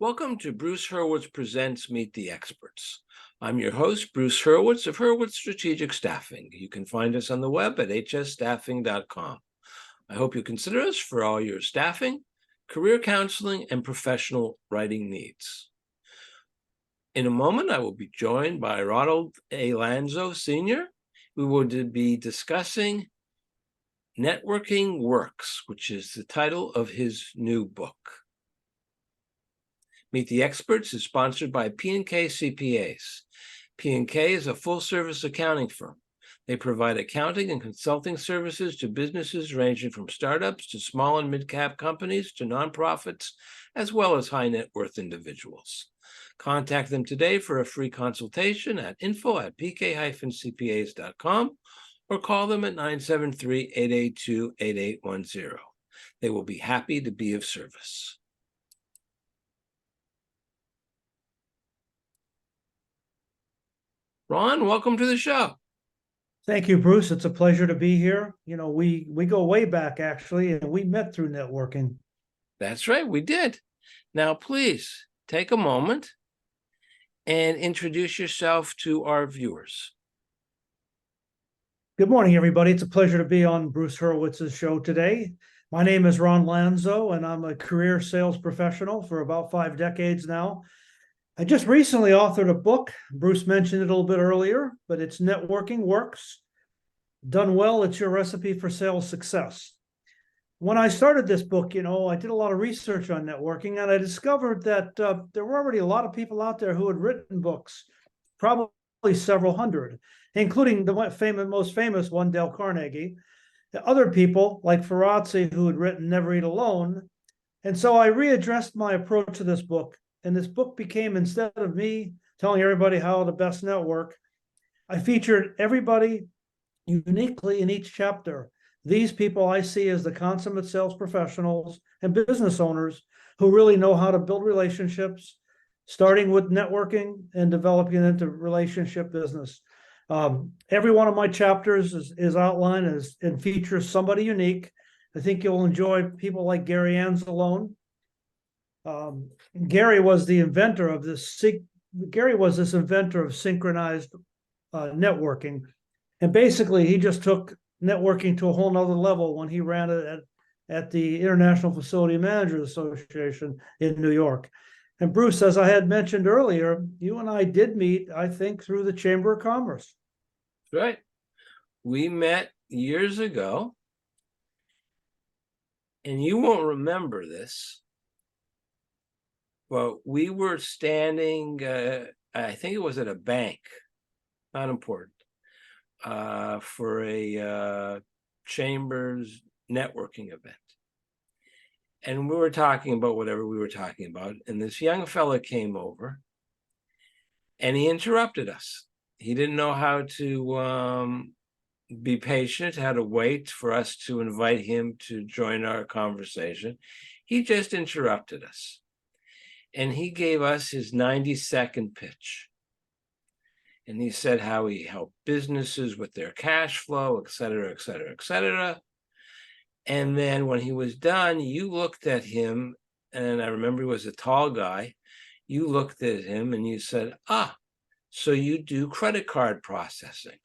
Welcome to Bruce Hurwitz Presents Meet the Experts. I'm your host, Bruce Hurwitz of Hurwitz Strategic Staffing. You can find us on the web at hsstaffing.com. I hope you consider us for all your staffing, career counseling, and professional writing needs. In a moment, I will be joined by Ronald A. Lanzo, Sr. We will be discussing Networking Works, which is the title of his new book. Meet the Experts is sponsored by P&K CPAs. P&K is a full-service accounting firm. They provide accounting and consulting services to businesses ranging from startups to small and mid-cap companies to nonprofits, as well as high-net-worth individuals. Contact them today for a free consultation at info@pk-cpas.com or call them at 973-882-8810. They will be happy to be of service. Ron, welcome to the show. Thank you, Bruce. It's a pleasure to be here. You know, we go way back, actually, and we met through networking. That's right, we did. Now, please take a moment and introduce yourself to our viewers. Good morning, everybody. It's a pleasure to be on Bruce Hurwitz's show today. My name is Ron Lanzo, and I'm a career sales professional for about 5 decades now. I just recently authored a book. Bruce mentioned it a little bit earlier, but it's Networking Works. Done well, it's your recipe for sales success. When I started this book, I did a lot of research on networking, and I discovered that there were already a lot of people out there who had written books, probably several hundred, including the most famous one, Dale Carnegie. Other people, like Ferrazzi, who had written Never Eat Alone. And so I readdressed my approach to this book. And this book became, instead of me telling everybody how to best network, I featured everybody uniquely in each chapter. These people I see as the consummate sales professionals and business owners who really know how to build relationships, starting with networking and developing it into relationship business. Every one of my chapters is outlined and features somebody unique. I think you'll enjoy people like Gary Anzalone. Gary was the inventor of this. Gary was this inventor of synchronized networking, and basically he just took networking to a whole nother level when he ran it at the International Facility Managers Association in New York. And Bruce, as I had mentioned earlier, you and I did meet, I think, through the Chamber of Commerce. Right. We met years ago, and you won't remember this. Well, we were standing, I think it was at a bank, not important, for a Chambers networking event. And we were talking about whatever we were talking about. And this young fella came over and he interrupted us. He didn't know how to be patient, how to wait for us to invite him to join our conversation. He just interrupted us. And he gave us his 90-second pitch. And he said how he helped businesses with their cash flow, et cetera, et cetera, et cetera. And then when he was done, you looked at him, and I remember he was a tall guy. You looked at him and you said, so you do credit card processing.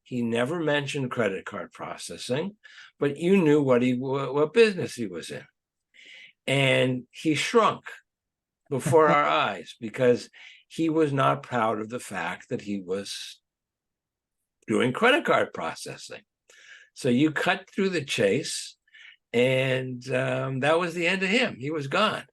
He never mentioned credit card processing, but you knew what business he was in. And he shrunk before our eyes because he was not proud of the fact that he was doing credit card processing. So you cut through the chase, and that was the end of him. He was gone.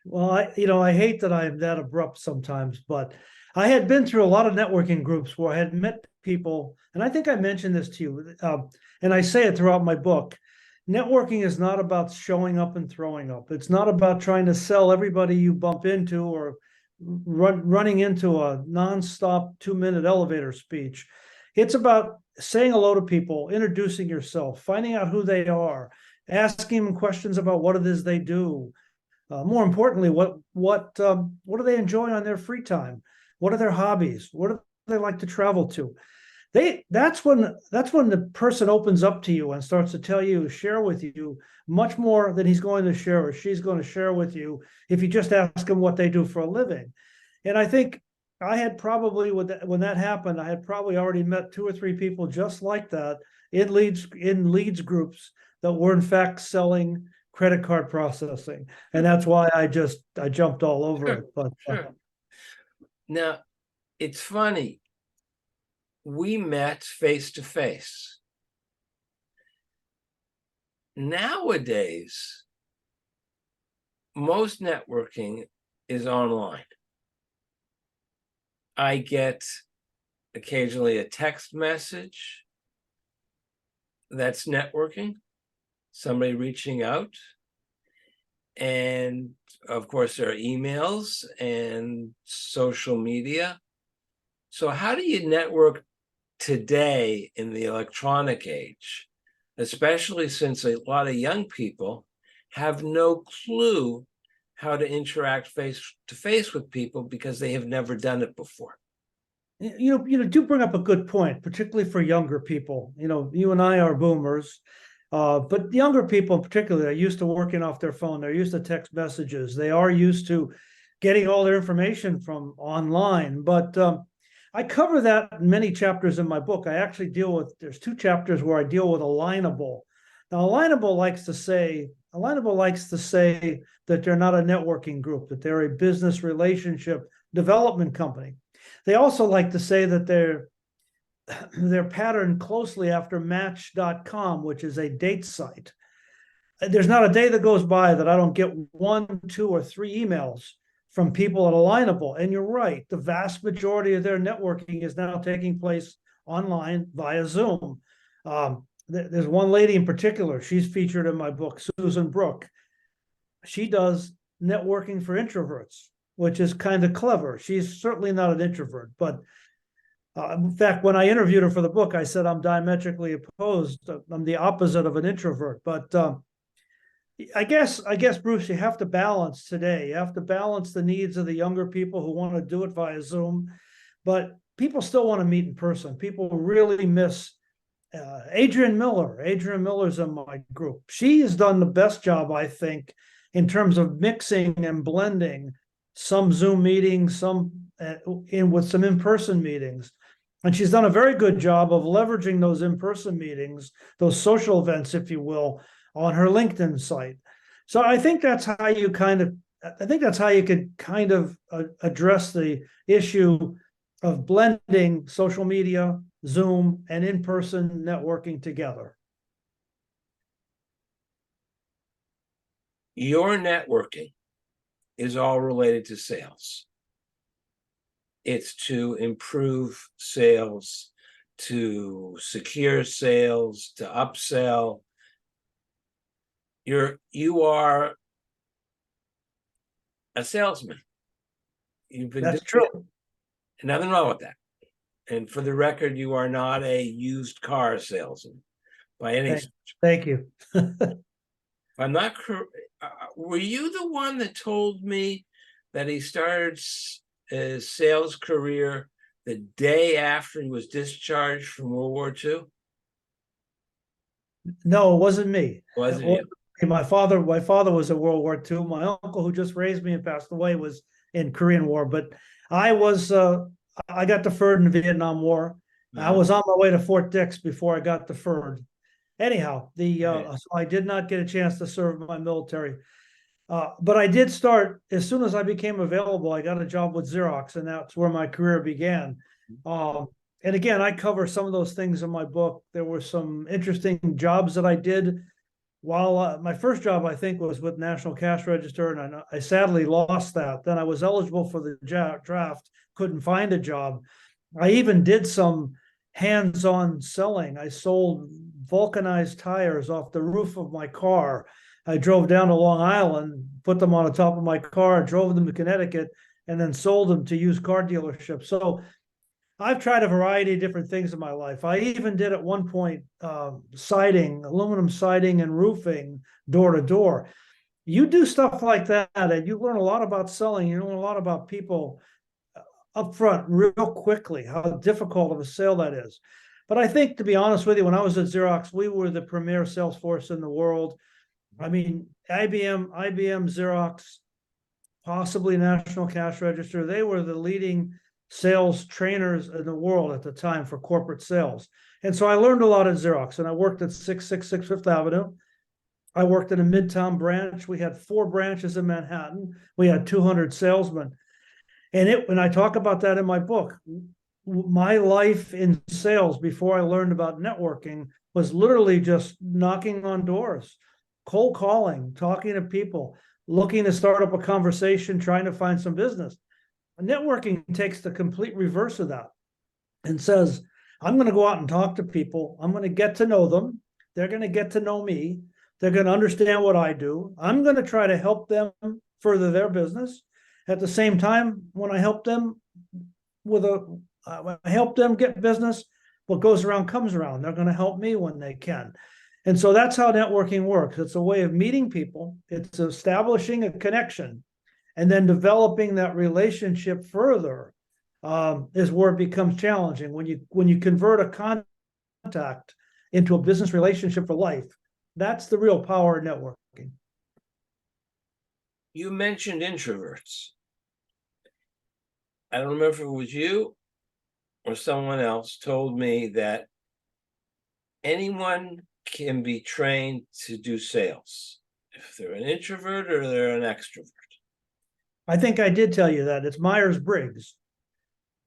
Well, I hate that I'm that abrupt sometimes, but I had been through a lot of networking groups where I had met people, and I think I mentioned this to you, and I say it throughout my book. Networking is not about showing up and throwing up. It's not about trying to sell everybody you bump into or running into a nonstop 2-minute elevator speech. It's about saying hello to people, introducing yourself, finding out who they are, asking them questions about what it is they do. More importantly, what do they enjoy on their free time? What are their hobbies? What do they like to travel to? that's when the person opens up to you and starts to tell you, share with you much more than he's going to share or she's going to share with you if you just ask them what they do for a living. And I think I had probably, when that happened, I had probably already met 2 or 3 people just like that in leads groups that were in fact selling credit card processing. And that's why I jumped all over Sure, it. But sure. Now, it's funny. We met face to face. Nowadays, most networking is online. I get occasionally a text message that's networking, somebody reaching out. And of course, there are emails and social media. So how do you network today in the electronic age, especially since a lot of young people have no clue how to interact face to face with people because they have never done it before? you do bring up a good point, particularly for younger people. You and I are boomers, but younger people in particular are used to working off their phone. They're used to text messages. They are used to getting all their information from online. But I cover that in many chapters in my book. I actually there's 2 chapters where I deal with Alignable. Now, Alignable likes to say that they're not a networking group, that they're a business relationship development company. They also like to say that they're patterned closely after Match.com, which is a date site. There's not a day that goes by that I don't get 1, 2, or 3 emails from people at Alignable. And you're right, the vast majority of their networking is now taking place online via Zoom. There's one lady in particular, she's featured in my book, Susan Brook. She does networking for introverts, which is kind of clever. She's certainly not an introvert, but in fact, when I interviewed her for the book, I said I'm diametrically opposed. I'm the opposite of an introvert. But I guess, Bruce, you have to balance today. You have to balance the needs of the younger people who want to do it via Zoom, but people still want to meet in person. People really miss Adrienne Miller. Adrienne Miller's in my group. She has done the best job, I think, in terms of mixing and blending some Zoom meetings, some with some in-person meetings. And she's done a very good job of leveraging those in-person meetings, those social events, if you will, on her LinkedIn site. So I think that's how you could kind of address the issue of blending social media, Zoom, and in-person networking together. Your networking is all related to sales. It's to improve sales, to secure sales, to upsell. You are a salesman. That's true. Nothing wrong with that. And for the record, you are not a used car salesman by any stretch. Thank you. I'm not. Were you the one that told me that he started his sales career the day after he was discharged from World War II? No, it wasn't me. Wasn't you? My father was in World War II. My uncle, who just raised me and passed away, was in Korean War. But I got deferred in the Vietnam War. I was on my way to Fort Dix before I got deferred. Anyhow, so I did not get a chance to serve my military. But I did start, as soon as I became available, I got a job with XEROX, and that's where my career began. And again, I cover some of those things in my book. There were some interesting jobs that I did. While my first job, I think, was with National Cash Register, and I sadly lost that. Then I was eligible for the draft, couldn't find a job. I even did some hands-on selling. I sold vulcanized tires off the roof of my car. I drove down to Long Island, put them on the top of my car, drove them to Connecticut, and then sold them to used car dealerships. So I've tried a variety of different things in my life. I even did at one point siding, aluminum siding and roofing, door to door. You do stuff like that, and you learn a lot about selling. You learn a lot about people. upfront real quickly how difficult of a sale that is. But I think, to be honest with you, when I was at Xerox, we were the premier sales force in the world. I mean, IBM, Xerox, possibly National Cash Register, they were the leading sales trainers in the world at the time for corporate sales. And so I learned a lot at Xerox, and I worked at 666 Fifth Avenue. I worked in a Midtown branch. We had 4 branches in Manhattan. We had 200 salesmen. And when I talk about that in my book, my life in sales before I learned about networking was literally just knocking on doors, cold calling, talking to people, looking to start up a conversation, trying to find some business. Networking takes the complete reverse of that and says, I'm going to go out and talk to people. I'm going to get to know them. They're going to get to know me. They're going to understand what I do. I'm going to try to help them further their business. At the same time, when I help them get business, what goes around comes around. They're going to help me when they can. And so that's how networking works. It's a way of meeting people. It's establishing a connection and then developing that relationship further is where it becomes challenging. When you convert a contact into a business relationship for life, that's the real power of networking. You mentioned introverts. I don't remember if it was you or someone else told me that anyone can be trained to do sales, if they're an introvert or they're an extrovert. I think I did tell you that. It's Myers-Briggs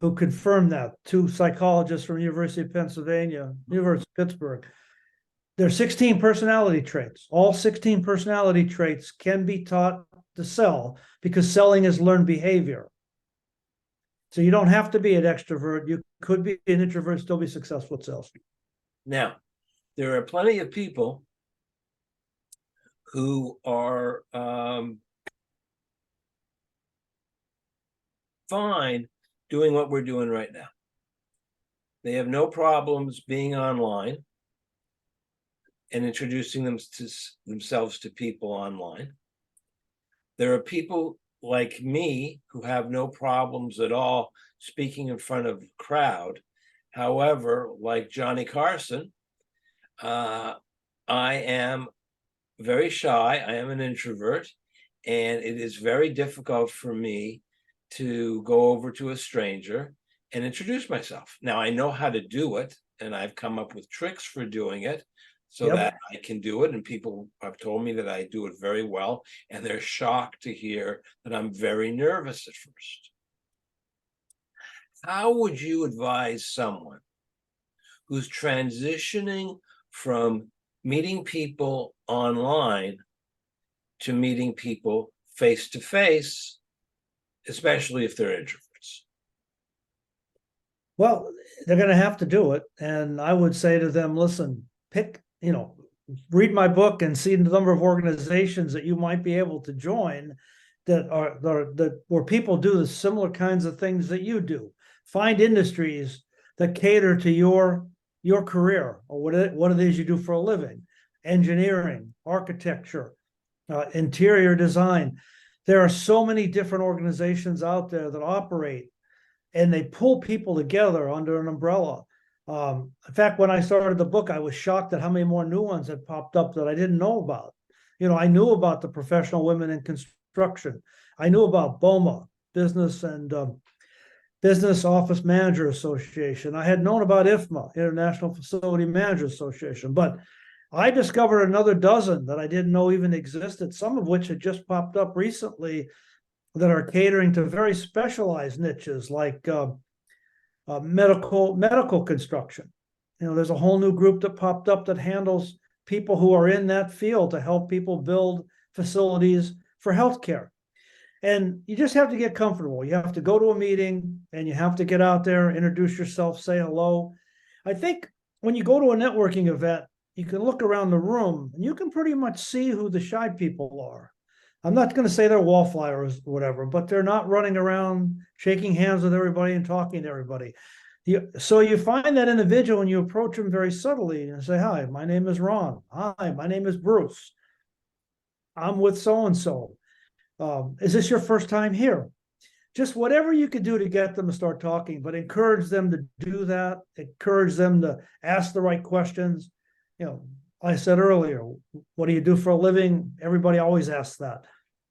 who confirmed that. 2 psychologists from University of Pennsylvania, University of Pittsburgh. There are 16 personality traits. All 16 personality traits can be taught to sell because selling is learned behavior. So you don't have to be an extrovert. You could be an introvert, still be successful at sales. Now, there are plenty of people who are fine doing what we're doing right now. They have no problems being online and introducing themselves to people online. There are people like me who have no problems at all speaking in front of a crowd. However, like Johnny Carson, I am very shy. I am an introvert, and it is very difficult for me to go over to a stranger and introduce myself. Now, I know how to do it, and I've come up with tricks for doing it so that I can do it. And people have told me that I do it very well, and they're shocked to hear that I'm very nervous at first. How would you advise someone who's transitioning from meeting people online to meeting people face to face, especially if they're introverts? Well, they're going to have to do it. And I would say to them, listen, read my book and see the number of organizations that you might be able to join that where people do the similar kinds of things that you do. Find industries that cater to your career or what it is you do for a living. Engineering, architecture, interior design. There are so many different organizations out there that operate, and they pull people together under an umbrella. In fact, when I started the book, I was shocked at how many more new ones had popped up that I didn't know about. I knew about the Professional Women in Construction. I knew about BOMA, Business Office Manager Association. I had known about IFMA, International Facility Manager Association, but I discovered another dozen that I didn't know even existed, some of which had just popped up recently that are catering to very specialized niches like medical construction. There's a whole new group that popped up that handles people who are in that field to help people build facilities for healthcare. And you just have to get comfortable. You have to go to a meeting and you have to get out there, introduce yourself, say hello. I think when you go to a networking event, you can look around the room and you can pretty much see who the shy people are. I'm not going to say they're wallflowers or whatever, but they're not running around shaking hands with everybody and talking to everybody. So you find that individual and you approach them very subtly and say, hi, my name is Ron. Hi, my name is Bruce. I'm with so-and-so. Is this your first time here? just whatever you could do to get them to start talking, but encourage them to do that, encourage them to ask the right questions. You know, I said earlier, what do you do for a living? Everybody always asks that.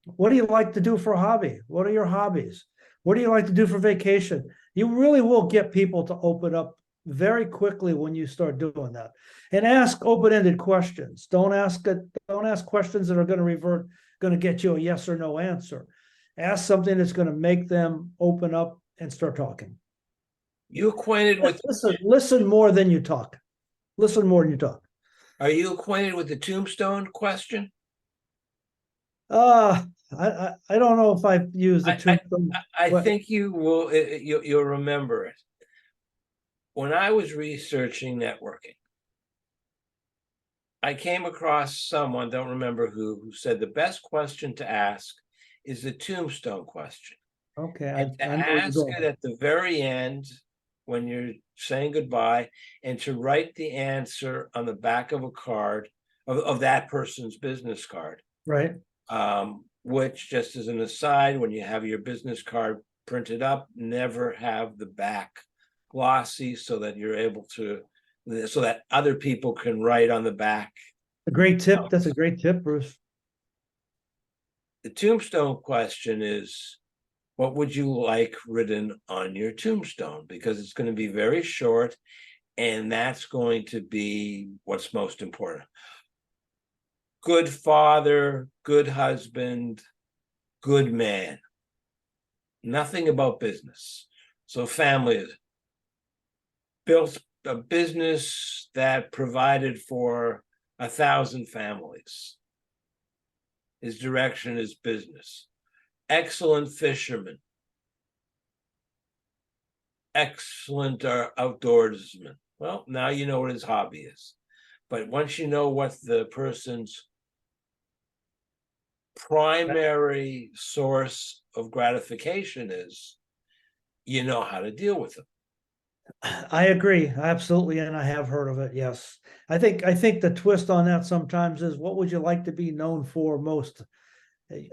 What do you like to do for a hobby? What are your hobbies? What do you like to do for vacation? You really will get people to open up very quickly when you start doing that. And ask open-ended questions. Don't ask questions that are going to get you a yes or no answer. Ask something that's going to make them open up and start talking. You acquainted with? Listen more than you talk. Listen more than you talk. Are you acquainted with the tombstone question? I don't know if I've used the tombstone. I think you will. You'll remember it. When I was researching networking, I came across someone, don't remember who said the best question to ask is the tombstone question. Okay, and to ask it at the very end when you're saying goodbye, and to write the answer on the back of a card of that person's business card. Right. Which, just as an aside, when you have your business card printed up, never have the back glossy so that you're able to, so that other people can write on the back. A great tip. That's a great tip, Bruce. The tombstone question is, what would you like written on your tombstone? Because it's going to be very short, and that's going to be what's most important. Good father, good husband, good man. Nothing about business. So family built a business that provided for 1,000 families. His direction is business. Excellent fisherman. Excellent outdoorsman. Well, now you know what his hobby is. But once you know what the person's primary source of gratification is, you know how to deal with them. I agree, absolutely, and I have heard of it. Yes, I think the twist on that sometimes is, what would you like to be known for most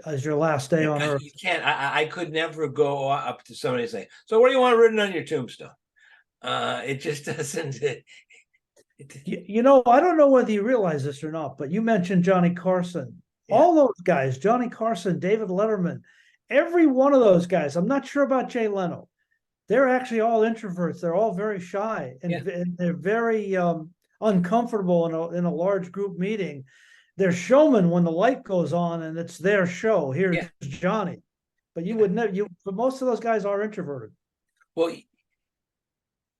as your last day on Earth? You can't. I could never go up to somebody and say, "So, what do you want written on your tombstone?" It just doesn't. You know, I don't know whether you realize this or not, but you mentioned Johnny Carson. Yeah. All those guys, Johnny Carson, David Letterman, every one of those guys. I'm not sure about Jay Leno. They're actually all introverts. They're all very shy, and they're very uncomfortable in a large group meeting. They're showmen when the light goes on and it's their show. Here's Johnny. But you would never. But most of those guys are introverted. Well,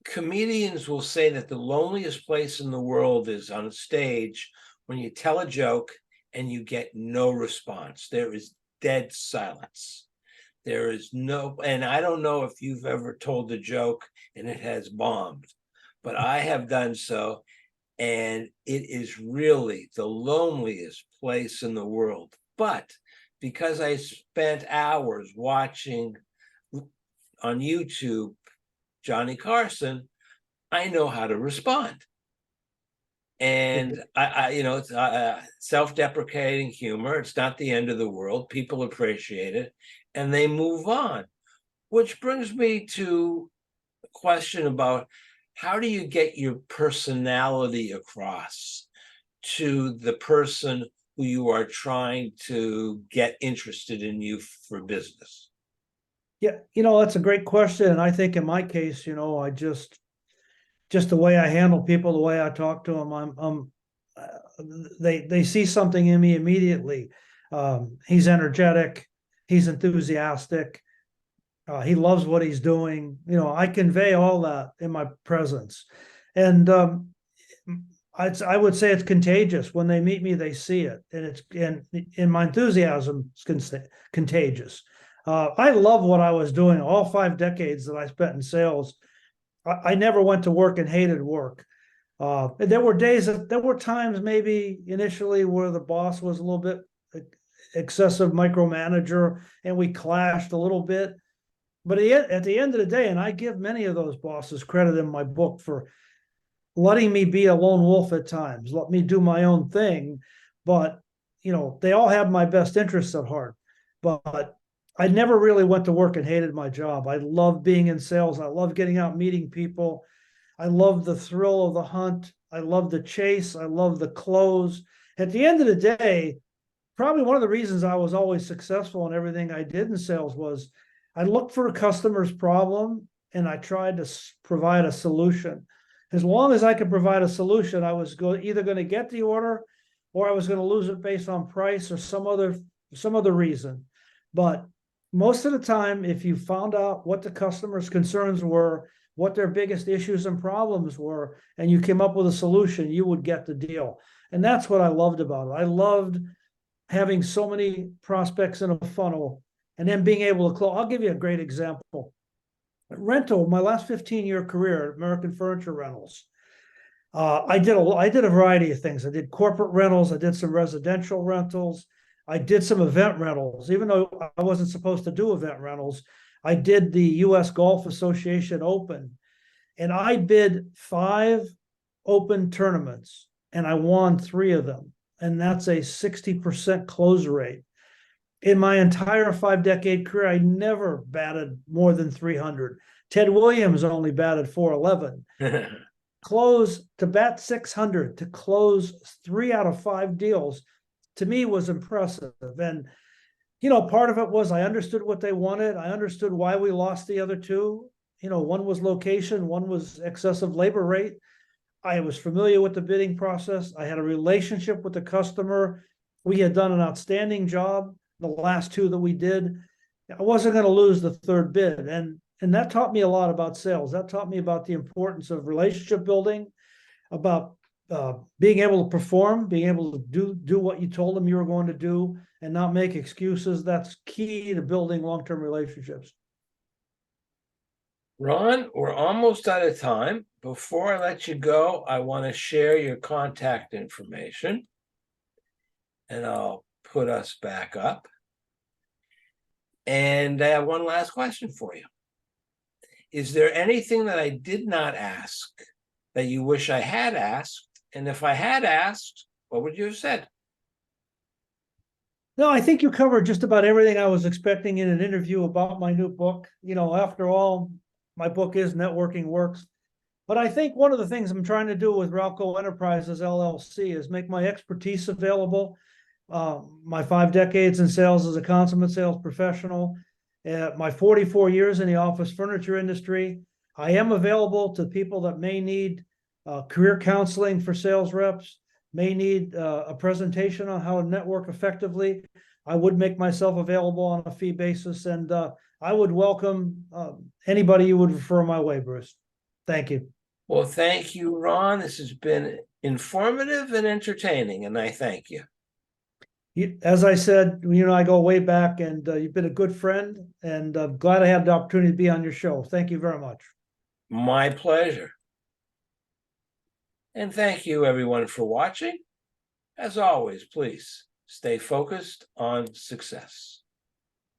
comedians will say that the loneliest place in the world is on a stage when you tell a joke and you get no response. There is dead silence. There is no, and I don't know if you've ever told a joke and it has bombed, but I have done so, and it is really the loneliest place in the world. But because I spent hours watching on YouTube Johnny Carson, I know how to respond. And I you know, it's self-deprecating humor. It's not the end of the world. People appreciate it, and they move on. Which brings me to a question about, how do you get your personality across to the person who you are trying to get interested in you for business? Yeah, you know, that's a great question. And I think in my case, you know, I just the way I handle people, the way I talk to them, they see something in me immediately. He's energetic, he's enthusiastic, he loves what he's doing. You know, I convey all that in my presence, and I would say it's contagious. When they meet me, they see it, and my enthusiasm is contagious. I love what I was doing. All 5 decades that I spent in sales, I never went to work and hated work. There were times maybe initially where the boss was a little bit excessive micromanager and we clashed a little bit. But at the end of the day, and I give many of those bosses credit in my book for letting me be a lone wolf at times, let me do my own thing. But, you know, they all have my best interests at heart. But I never really went to work and hated my job. I love being in sales. I love getting out, meeting people. I love the thrill of the hunt. I love the chase. I love the close. At the end of the day, probably one of the reasons I was always successful in everything I did in sales was I looked for a customer's problem and I tried to provide a solution. As long as I could provide a solution, I was either going to get the order or I was going to lose it based on price or some other reason. But most of the time, if you found out what the customer's concerns were, what their biggest issues and problems were, and you came up with a solution, you would get the deal. And that's what I loved about it. I loved having so many prospects in a funnel and then being able to close. I'll give you a great example. Rental, my last 15-year career at American Furniture Rentals. I did a variety of things. I did corporate rentals. I did some residential rentals. I did some event rentals, even though I wasn't supposed to do event rentals. I did the U.S. Golf Association Open, and I bid 5 open tournaments, and I won 3 of them. And that's a 60% close rate. In my entire 5-decade career, I never batted more than 300. Ted Williams only batted 411. To bat 600, to close 3 out of 5 deals, to me was impressive. And, part of it was I understood what they wanted. I understood why we lost the other 2. One was location, one was excessive labor rate. I was familiar with the bidding process. I had a relationship with the customer. We had done an outstanding job the last 2 that we did. I wasn't going to lose the 3rd bid. And that taught me a lot about sales. That taught me about the importance of relationship building, about being able to perform, being able to do what you told them you were going to do and not make excuses. That's key to building long-term relationships. Ron, we're almost out of time. Before I let you go, I want to share your contact information, and I'll put us back up. And I have one last question for you. Is there anything that I did not ask that you wish I had asked? And if I had asked, what would you have said? No, I think you covered just about everything I was expecting in an interview about my new book. After all, my book is Networking Works. But I think one of the things I'm trying to do with Ralco Enterprises, LLC, is make my expertise available. My 5 decades in sales as a consummate sales professional, my 44 years in the office furniture industry. I am available to people that may need career counseling for sales reps, may need a presentation on how to network effectively. I would make myself available on a fee basis, and I would welcome anybody you would refer my way, Bruce. Thank you. Well, thank you, Ron. This has been informative and entertaining, and I thank you. As I said, you and I go way back, and you've been a good friend, and I'm glad I had the opportunity to be on your show. Thank you very much. My pleasure. And thank you, everyone, for watching. As always, please stay focused on success.